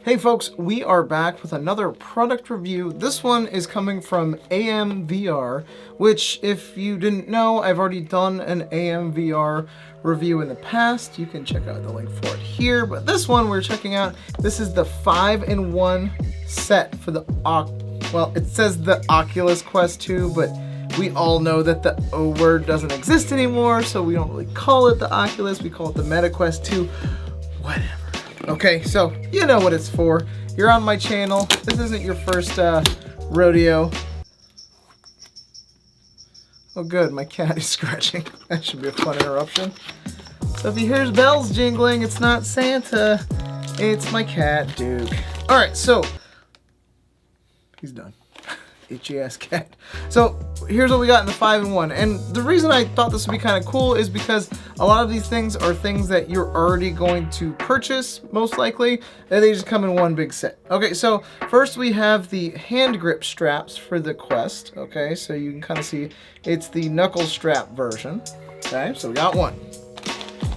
Hey folks, we are back with another product review. This one is coming from AMVR, which if you didn't know, I've already done an AMVR review in the past. You can check out the link for it here, but this one we're checking out, this is the 5-in-1 set for the, well, it says the Oculus Quest 2, but we all know that the O word doesn't exist anymore, so we don't really call it the Oculus, we call it the Meta Quest 2, whatever. Okay, so you know what it's for. You're on my channel. This isn't your first rodeo. Oh good, my cat is scratching. That should be a fun interruption. So if he hears bells jingling, it's not Santa. It's my cat, Duke. Alright, so he's done. Itchy ass cat. So here's what we got in the 5-in-1, and the reason I thought this would be kind of cool is because a lot of these things are things that you're already going to purchase, most likely, and they just come in one big set. Okay, so first we have the hand grip straps for the Quest. Okay, so you can kind of see it's the knuckle strap version. Okay, so we got one.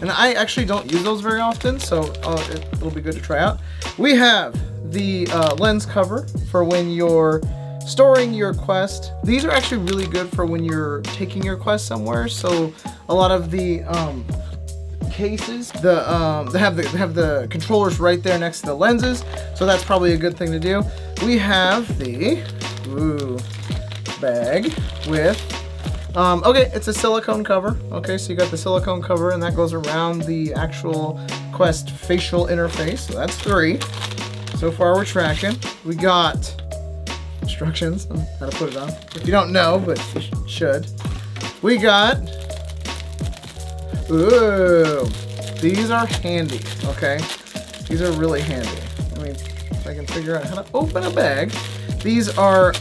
And I actually don't use those very often, so it'll be good to try out. We have the lens cover for when you're storing your Quest. These are actually really good for when you're taking your Quest somewhere. So a lot of the cases, they have the controllers right there next to the lenses. So that's probably a good thing to do. We have the bag with okay, it's a silicone cover. Okay, so you got the silicone cover, and that goes around the actual Quest facial interface. So that's 3. So far we're tracking. We got instructions on how to put it on. If you don't know, but you should. We got, ooh, these are handy, okay? These are really handy. I mean, if I can figure out how to open a bag. These are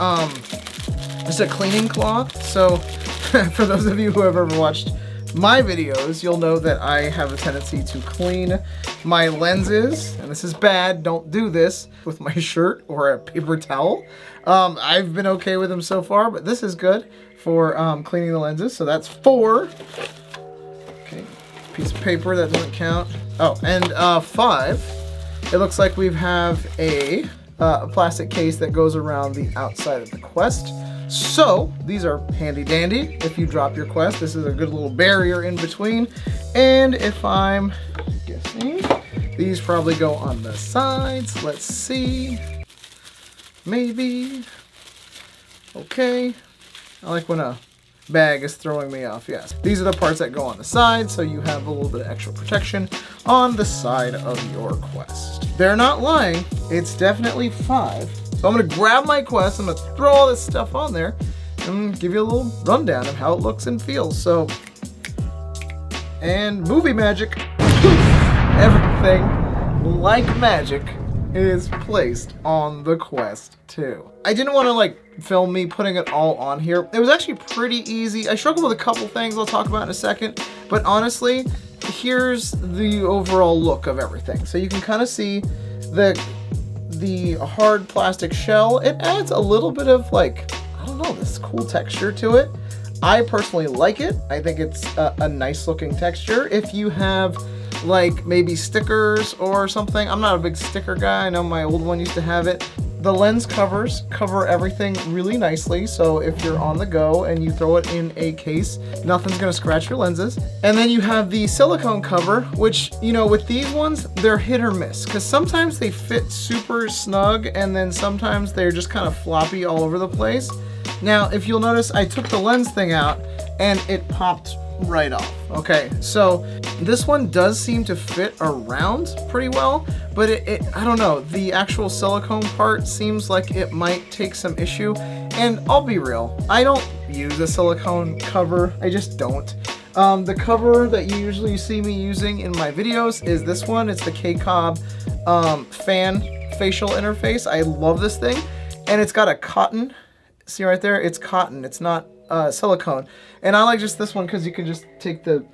just a cleaning cloth. So for those of you who have ever watched my videos, you'll know that I have a tendency to clean my lenses, and this is bad, don't do this with my shirt or a paper towel. I've been okay with them so far, but this is good for cleaning the lenses, so that's 4. Okay, piece of paper, that doesn't count. Oh, and 5, it looks like we have a plastic case that goes around the outside of the Quest. So these are handy dandy if you drop your Quest. This is a good little barrier in between. And if I'm guessing, these probably go on the sides. Let's see. Maybe. Okay. I like when a bag is throwing me off. Yes. These are the parts that go on the side, so you have a little bit of extra protection on the side of your Quest. They're not lying. It's definitely 5. So I'm going to grab my Quest, I'm going to throw all this stuff on there, and give you a little rundown of how it looks and feels. So, and movie magic, everything like magic is placed on the Quest 2. I didn't want to like film me putting it all on here. It was actually pretty easy. I struggled with a couple things I'll talk about in a second, but honestly, here's the overall look of everything. So you can kind of see the hard plastic shell. It adds a little bit of like, I don't know, this cool texture to it. I personally like it. I think it's a nice looking texture. If you have like maybe stickers or something, I'm not a big sticker guy. I know my old one used to have it. The lens covers cover everything really nicely, so if you're on the go and you throw it in a case, nothing's gonna scratch your lenses. And then you have the silicone cover, which, you know, with these ones, they're hit or miss, because sometimes they fit super snug, and then sometimes they're just kind of floppy all over the place. Now, if you'll notice, I took the lens thing out, and it popped right off. Okay, so this one does seem to fit around pretty well, but it I don't know, the actual silicone part seems like it might take some issue. And I'll be real, I don't use a silicone cover, I just don't. The cover that you usually see me using in my videos is this one. It's the K-Cob fan facial interface. I love this thing, and it's got a cotton, see right there, it's cotton, it's not silicone. And I like just this one because you can just take the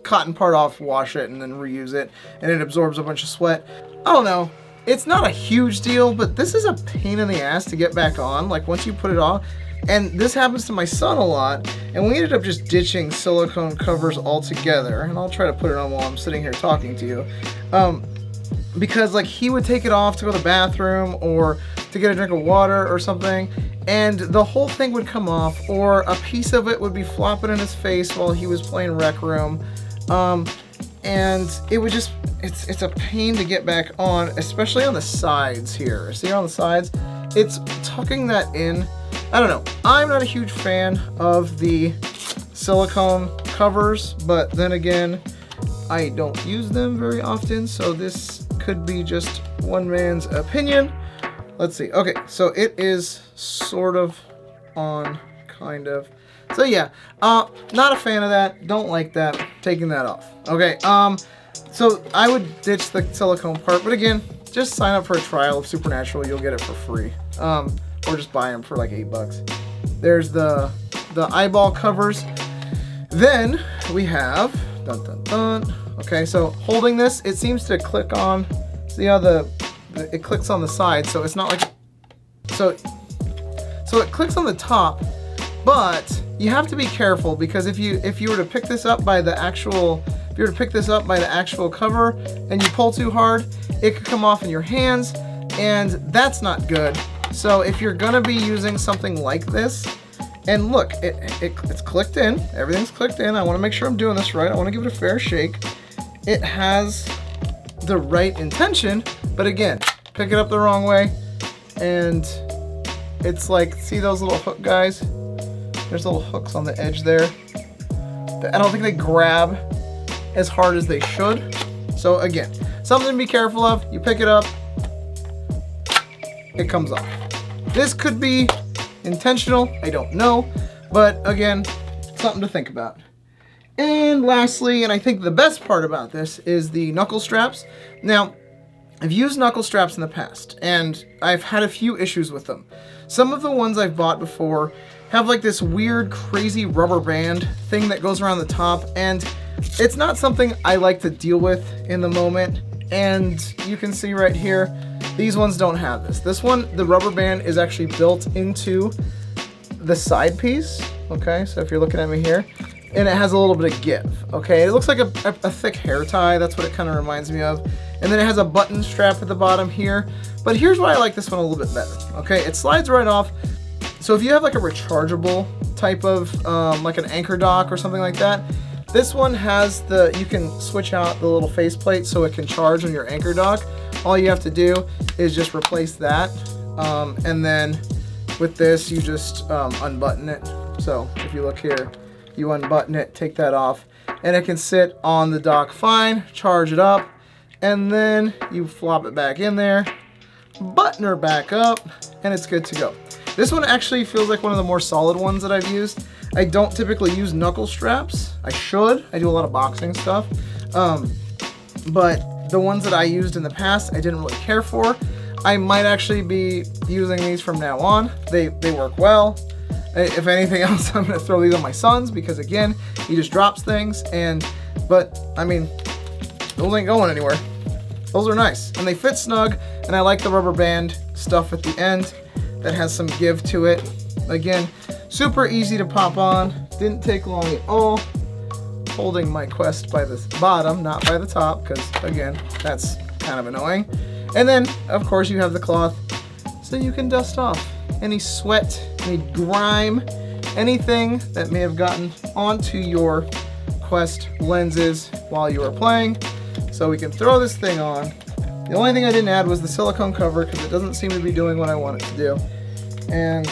cotton part off, wash it, and then reuse it, and it absorbs a bunch of sweat. I don't know, it's not a huge deal, but this is a pain in the ass to get back on, like once you put it on. And this happens to my son a lot, and we ended up just ditching silicone covers altogether. And I'll try to put it on while I'm sitting here talking to you. because like he would take it off to go to the bathroom or to get a drink of water or something, and the whole thing would come off, or a piece of it would be flopping in his face while he was playing Rec Room. And it would just, it's a pain to get back on, especially on the sides here. See on the sides? It's tucking that in. I don't know. I'm not a huge fan of the silicone covers, but then again, I don't use them very often, so this could be just one man's opinion. Let's see. Okay, so it is sort of on, kind of. So yeah, not a fan of that. Don't like that. Taking that off. Okay, so I would ditch the silicone part, but again, just sign up for a trial of Supernatural. You'll get it for free. Or just buy them for like $8. There's the eyeball covers. Then we have, dun dun dun. Okay, so holding this, it seems to click on. See how it clicks on the side, so it's not like, so it clicks on the top, but you have to be careful, because if you were to pick this up by the actual cover and you pull too hard, it could come off in your hands, and that's not good. So if you're gonna be using something like this, and look, it's clicked in, everything's clicked in. I want to make sure I'm doing this right. I want to give it a fair shake. It has the right intention, but again, pick it up the wrong way, and it's like, see those little hook guys? There's little hooks on the edge there. I don't think they grab as hard as they should. So again, something to be careful of. You pick it up, it comes off. This could be intentional, I don't know, but again, something to think about. And lastly, and I think the best part about this, is the knuckle straps. Now, I've used knuckle straps in the past, and I've had a few issues with them. Some of the ones I've bought before have like this weird, crazy rubber band thing that goes around the top, and it's not something I like to deal with in the moment. And you can see right here, these ones don't have this. This one, the rubber band is actually built into the side piece. Okay, so if you're looking at me here, and it has a little bit of give. Okay, it looks like a thick hair tie. That's what it kind of reminds me of. And then it has a button strap at the bottom here. But here's why I like this one a little bit better. Okay, it slides right off. So if you have like a rechargeable type of, like an anchor dock or something like that, this one has you can switch out the little faceplate so it can charge on your anchor dock. All you have to do is just replace that. And then with this, you just unbutton it. So if you look here, you unbutton it, take that off, and it can sit on the dock fine, charge it up, and then you flop it back in there, button her back up, and it's good to go. This one actually feels like one of the more solid ones that I've used. I don't typically use knuckle straps. I should. I do a lot of boxing stuff. But the ones that I used in the past, I didn't really care for. I might actually be using these from now on. They work well. If anything else, I'm gonna throw these on my sons, because again, he just drops things, but I mean, those ain't going anywhere. Those are nice, and they fit snug, and I like the rubber band stuff at the end that has some give to it. Again, super easy to pop on, didn't take long at all. Holding my Quest by the bottom, not by the top, because again, that's kind of annoying. And then, of course, you have the cloth, so you can dust off any sweat, any grime, anything that may have gotten onto your Quest lenses while you were playing. So we can throw this thing on. The only thing I didn't add was the silicone cover, because it doesn't seem to be doing what I want it to do. And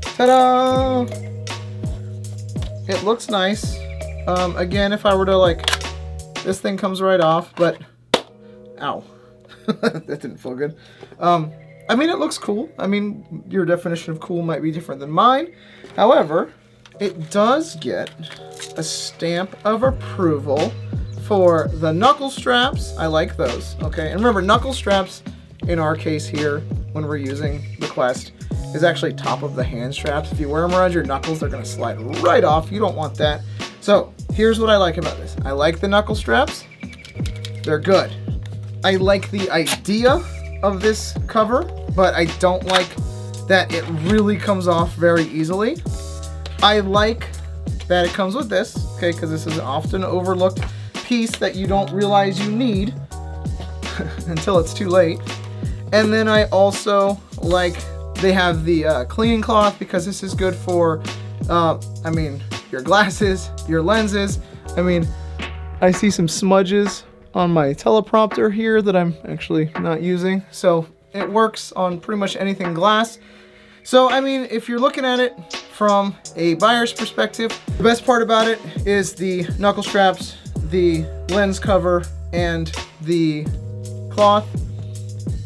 ta-da! It looks nice. Again, if I were to like, this thing comes right off, but ow. That didn't feel good. I mean, it looks cool. I mean, your definition of cool might be different than mine. However, it does get a stamp of approval for the knuckle straps. I like those. Okay, and remember, knuckle straps in our case here, when we're using the Quest, is actually top of the hand straps. If you wear them around your knuckles, they're gonna slide right off. You don't want that. So here's what I like about this. I like the knuckle straps. They're good. I like the idea of this cover, but I don't like that it really comes off very easily. I like that it comes with this, okay, because this is an often overlooked piece that you don't realize you need until it's too late. And then I also like, they have the cleaning cloth because this is good for, I mean, your glasses, your lenses. I mean, I see some smudges on my teleprompter here that I'm actually not using. So it works on pretty much anything glass. So, I mean, if you're looking at it from a buyer's perspective, the best part about it is the knuckle straps, the lens cover, and the cloth.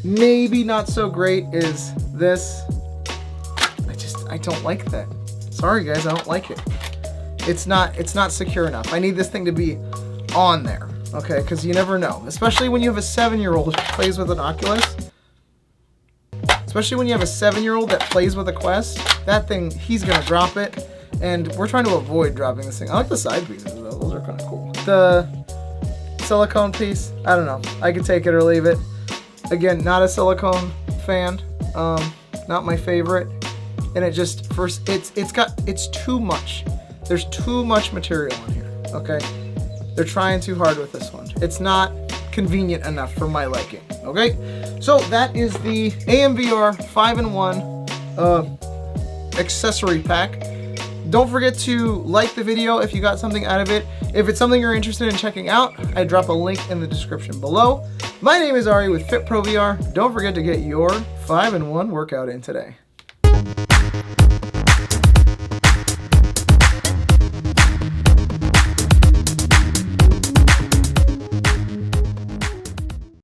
Maybe not so great is this. I don't like that. Sorry guys, I don't like it. It's not secure enough. I need this thing to be on there, okay? Because you never know, especially when you have a 7-year-old who plays with an Oculus. Especially when you have a 7-year-old that plays with a Quest, that thing, he's gonna drop it, and we're trying to avoid dropping this thing. I like the side pieces though, those are kind of cool. The silicone piece, I don't know. I could take it or leave it. Again, not a silicone fan, not my favorite. And it just, it's too much. There's too much material in here, okay? They're trying too hard with this one. It's not convenient enough for my liking, okay? So that is the AMVR 5-in-1 accessory pack. Don't forget to like the video if you got something out of it. If it's something you're interested in checking out, I drop a link in the description below. My name is Ari with FitProVR. Don't forget to get your 5-in-1 workout in today.